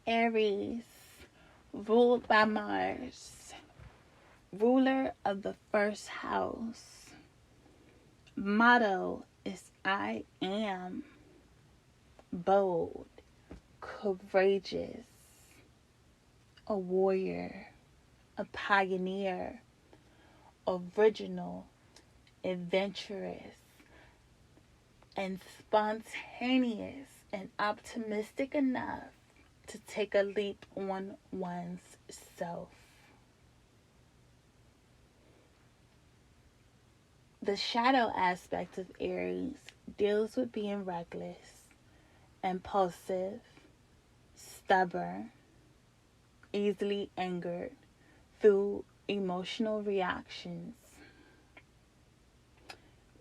Aries, ruled by Mars, ruler of the first house. Motto is I am. Bold, courageous, a warrior, a pioneer, original, adventurous, and spontaneous and optimistic enough to take a leap on one's self. The shadow aspect of Aries deals with being reckless, impulsive, stubborn, easily angered through emotional reactions,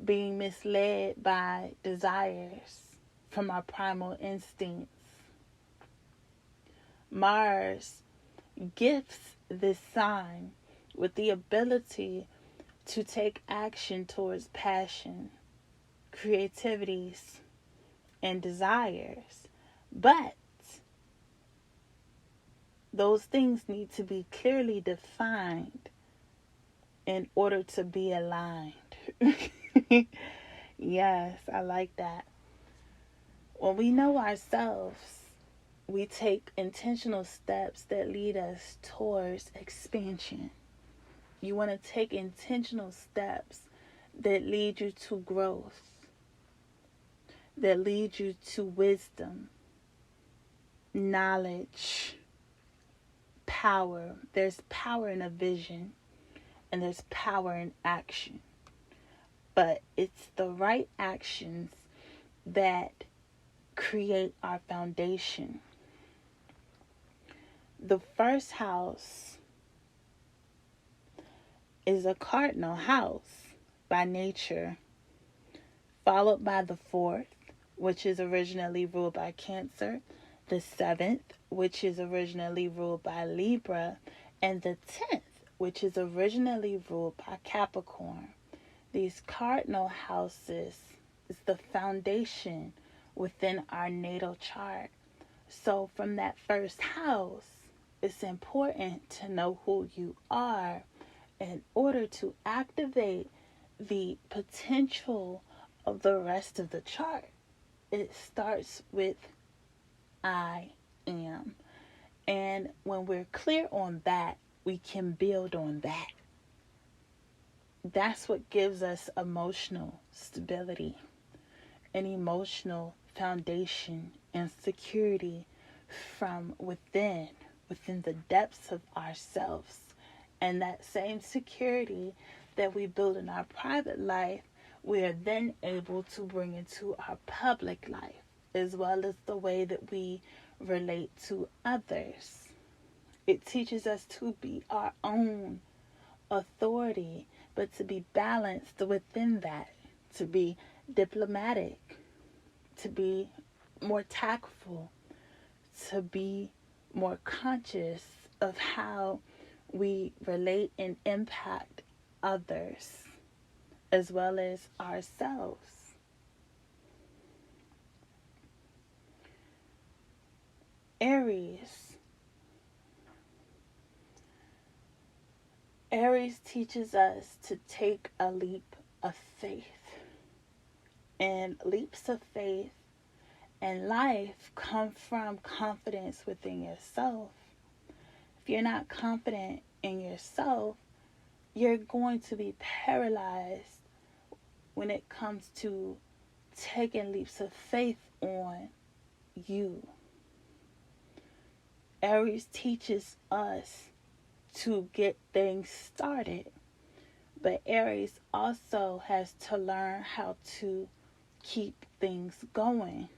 being misled by desires from our primal instincts. Mars gifts this sign with the ability to take action towards passion, creativities, and desires. But those things need to be clearly defined in order to be aligned. Yes, I like that. When we know ourselves, we take intentional steps that lead us towards expansion. You want to take intentional steps that lead you to growth, that lead you to wisdom, knowledge, power. There's power in a vision, and there's power in action. But it's the right actions that create our foundation. The first house is a cardinal house by nature, followed by the fourth, which is originally ruled by Cancer, the seventh, which is originally ruled by Libra, and the 10th, which is originally ruled by Capricorn. These cardinal houses is the foundation within our natal chart. So from that first house, it's important to know who you are in order to activate the potential of the rest of the chart. It starts with I am. And when we're clear on that, we can build on that. That's what gives us emotional stability, an emotional foundation and security from within the depths of ourselves. And that same security that we build in our private life, we are then able to bring into our public life, as well as the way that we relate to others. It teaches us to be our own authority, but to be balanced within that, to be diplomatic, to be more tactful, to be more conscious of how we relate and impact others as well as ourselves. Aries teaches us to take a leap of faith. And leaps of faith in life come from confidence within yourself. If you're not confident in yourself, you're going to be paralyzed when it comes to taking leaps of faith on you. Aries teaches us to get things started, but Aries also has to learn how to keep things going,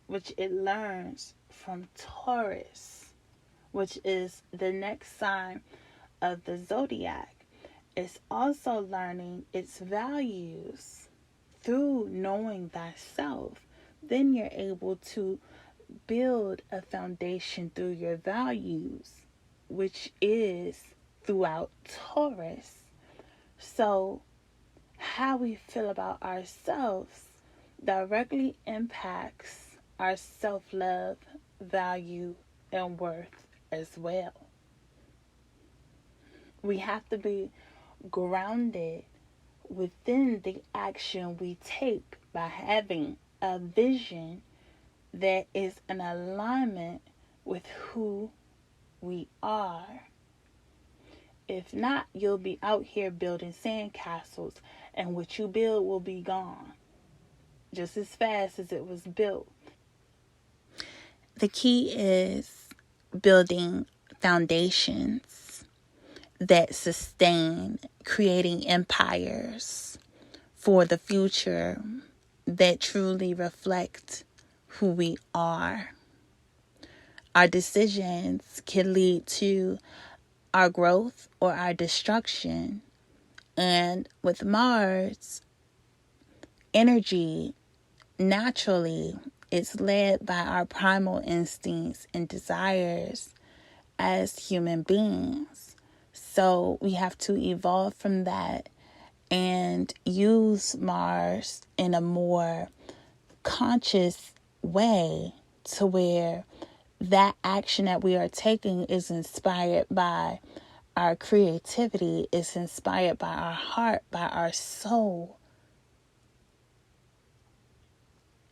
which it learns from Taurus, which is the next sign of the Zodiac. It's also learning its values through knowing thyself. Then you're able to build a foundation through your values, which is throughout Taurus. So how we feel about ourselves directly impacts our self-love, value, and worth as well. We have to be grounded within the action we take by having a vision that is in alignment with who we are. If not, you'll be out here building sandcastles, and what you build will be gone just as fast as it was built. The key is building foundations that sustain, creating empires for the future that truly reflect who we are. Our decisions can lead to our growth or our destruction. And with Mars, energy naturally is led by our primal instincts and desires as human beings. So we have to evolve from that and use Mars in a more conscious way to where that action that we are taking is inspired by our creativity, is inspired by our heart, by our soul,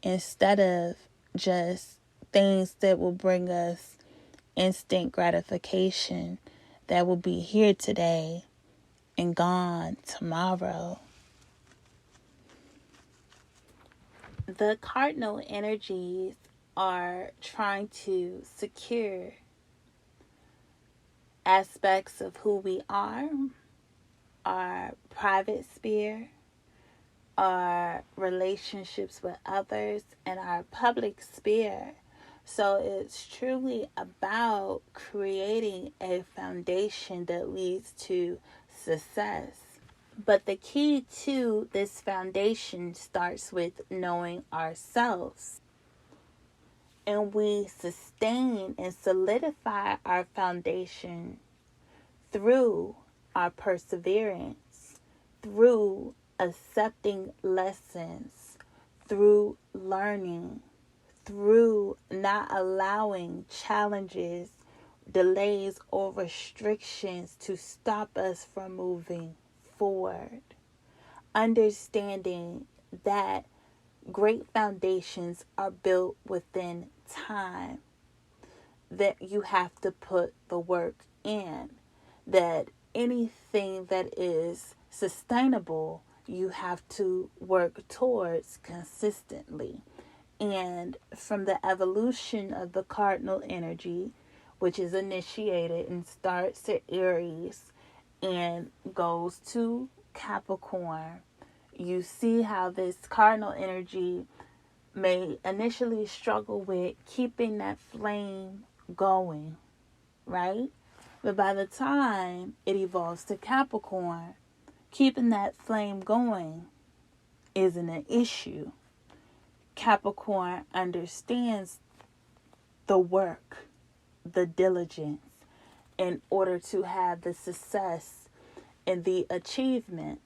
instead of just things that will bring us instant gratification that will be here today and gone tomorrow. The cardinal energies are trying to secure aspects of who we are, our private sphere, our relationships with others, and our public sphere. So it's truly about creating a foundation that leads to success. But the key to this foundation starts with knowing ourselves. And we sustain and solidify our foundation through our perseverance, through accepting lessons, through learning, through not allowing challenges, delays, or restrictions to stop us from moving forward. Understanding that great foundations are built within time, that you have to put the work in, that anything that is sustainable, you have to work towards consistently. And from the evolution of the cardinal energy, which is initiated and starts at Aries and goes to Capricorn, you see how this cardinal energy may initially struggle with keeping that flame going, right? But by the time it evolves to Capricorn, keeping that flame going isn't an issue. Capricorn understands the work, the diligence, in order to have the success and the achievement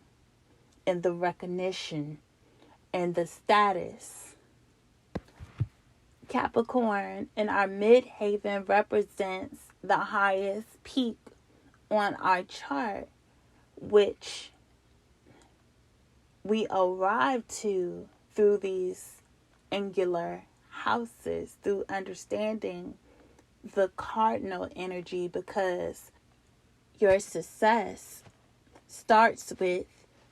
and the recognition and the status. Capricorn in our midhaven represents the highest peak on our chart, which we arrive to through these angular houses, through understanding the cardinal energy, because your success starts with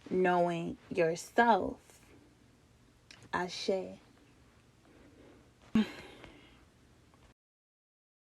knowing yourself. Ashe.